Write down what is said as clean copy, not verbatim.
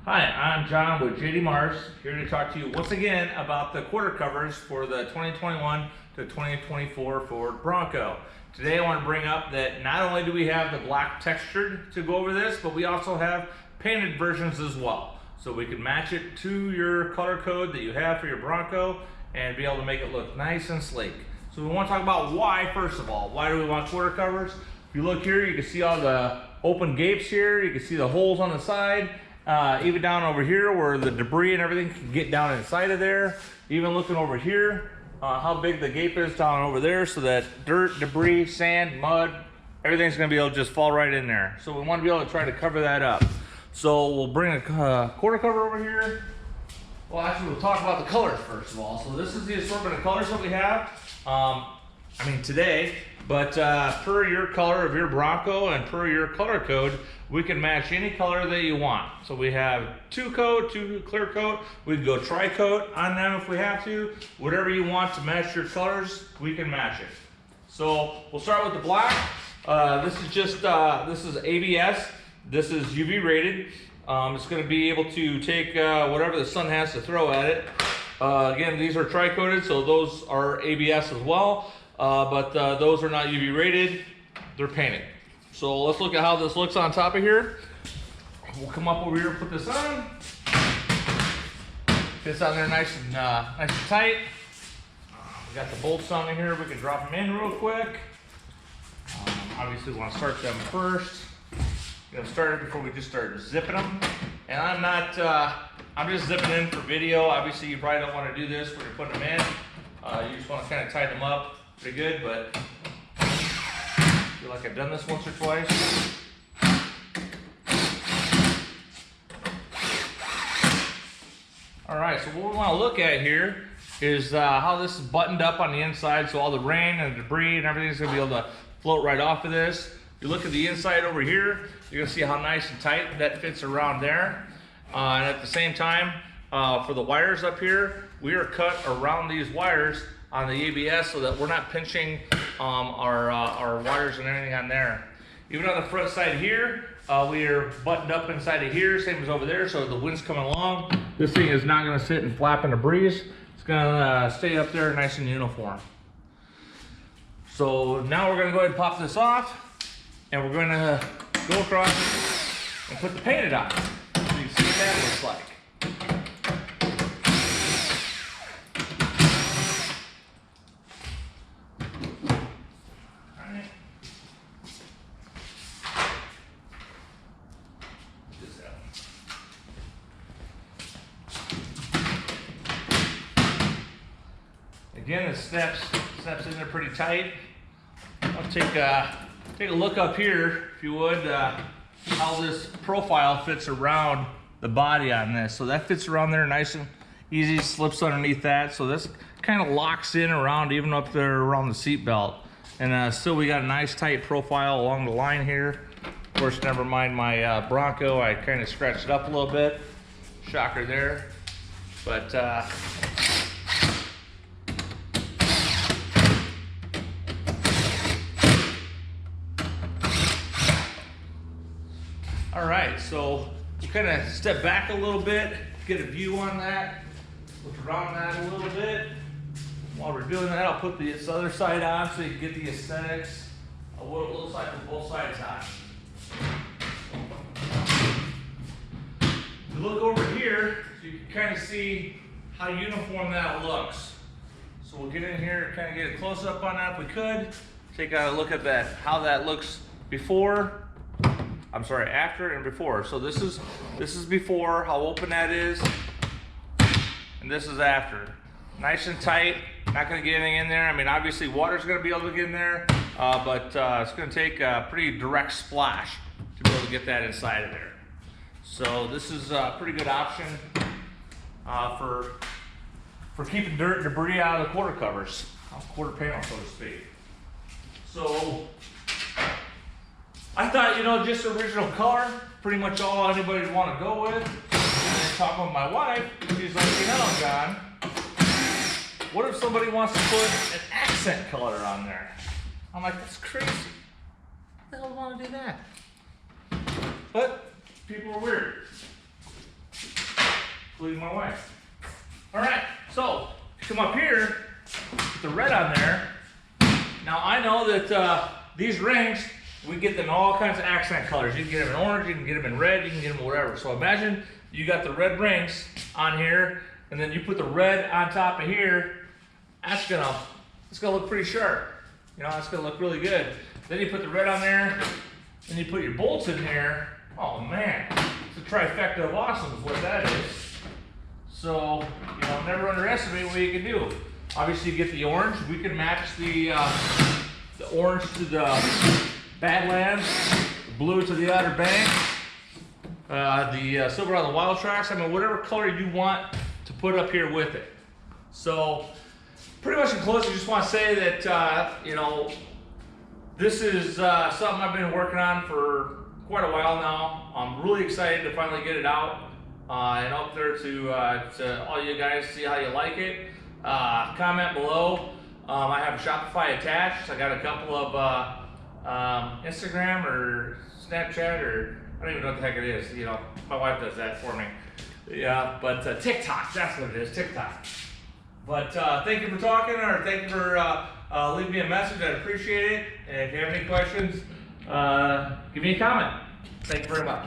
Hi, I'm John with JD Marz, here to talk to you once again about the quarter covers for the 2021 to 2024 Ford Bronco. Today I want to bring up that not only do we have the black textured to go over this, but we also have painted versions as well. So we can match it to your color code that you have for your Bronco and be able to make it look nice and sleek. So we want to talk about why, first of all. Why do we want quarter covers? If you look here, you can see all the open gapes here. You can see the holes on the side. Even down over here where the debris and everything can get down inside of there. Even looking over here, how big the gape is down over there, so that dirt, debris, sand, mud, everything's gonna be able to just fall right in there. So we want to be able to try to cover that up. So we'll bring a quarter cover over here. Well, actually we'll talk about the colors first of all. So this is the assortment of colors that we have. Today, but per your color of your Bronco and per your color code, we can match any color that you want. So we have two clear coat. We can go tri-coat on them if we have to. Whatever you want to match your colors, we can match it. So we'll start with the black. This is ABS. This is UV rated. It's going to be able to take whatever the sun has to throw at it. Again, these are tri-coated, so those are ABS as well. But those are not UV rated, they're painted. So let's look at how this looks on top of here. We'll come up over here and put this on. Fits on there nice and tight. We got the bolts on in here, we can drop them in real quick. Obviously we want to start them first. Get them started before we just start zipping them. And I'm just zipping in for video. Obviously you probably don't want to do this when you're putting them in. You just want to kind of tighten them up pretty good, but I feel like I've done this once or twice. All right, so what we want to look at here is how this is buttoned up on the inside, so all the rain and the debris and everything's going to be able to float right off of this. If you look at the inside over here, you're going to see how nice and tight that fits around there. And at the same time, for the wires up here, we are cut around these wires on the ABS so that we're not pinching our wires and everything on there. Even on the front side here, we are buttoned up inside of here, same as over there, so the wind's coming along. This thing is not going to sit and flap in the breeze. It's going to stay up there nice and uniform. So now we're going to go ahead and pop this off, and we're going to go across and put the painted on. So you can see what that looks like. Again, it snaps in there pretty tight. I'll take a look up here, if you would, how this profile fits around the body on this. So that fits around there nice and easy, slips underneath that. So this kind of locks in around, even up there around the seat belt. And still we got a nice tight profile along the line here. Of course, never mind my Bronco, I kind of scratched it up a little bit. Shocker there. But all right, so you kind of step back a little bit, get a view on that, look around that a little bit. While we're doing that, I'll put this other side on so you can get the aesthetics of what it looks like with both sides on. If you look over here, you can kind of see how uniform that looks. So we'll get in here and kind of get a close up on that if we could. Take a look at that, how that looks after and before. So this is before, how open that is, and this is after. Nice and tight, not gonna get anything in there. I mean, obviously water's gonna be able to get in there, but it's gonna take a pretty direct splash to be able to get that inside of there. So this is a pretty good option for keeping dirt and debris out of the quarter covers, quarter panel, so to speak. So I thought, just original color, pretty much all anybody would want to go with. And then talking with my wife, she's like, John, what if somebody wants to put an accent color on there? I'm like, that's crazy. Who the hell would want to do that? But people are weird. including my wife. All right, so come up here, put the red on there. Now I know that these rings, we get them in all kinds of accent colors. You can get them in orange, you can get them in red, you can get them whatever. So imagine you got the red rings on here, and then you put the red on top of here. It's gonna look pretty sharp. You know, it's gonna look really good. Then you put the red on there, and you put your bolts in here. Oh man, it's a trifecta of awesome is what that is. So, you know, never underestimate what you can do. Obviously you get the orange. We can match the orange to the Badlands, the blue to the Outer Banks, the silver on the Wild Tracks. I mean, whatever color you want to put up here with it. So, pretty much in closing, I just want to say that, you know, this is something I've been working on for quite a while now. I'm really excited to finally get it out and up there to all you guys, see how you like it. Comment below. I have Shopify attached. I got a couple of Instagram or Snapchat, or I don't even know what the heck it is. You know, my wife does that for me. Yeah, but TikTok, that's what it is, TikTok. But thank you for talking, or thank you for leaving me a message. I appreciate it. And if you have any questions, give me a comment. Thank you very much.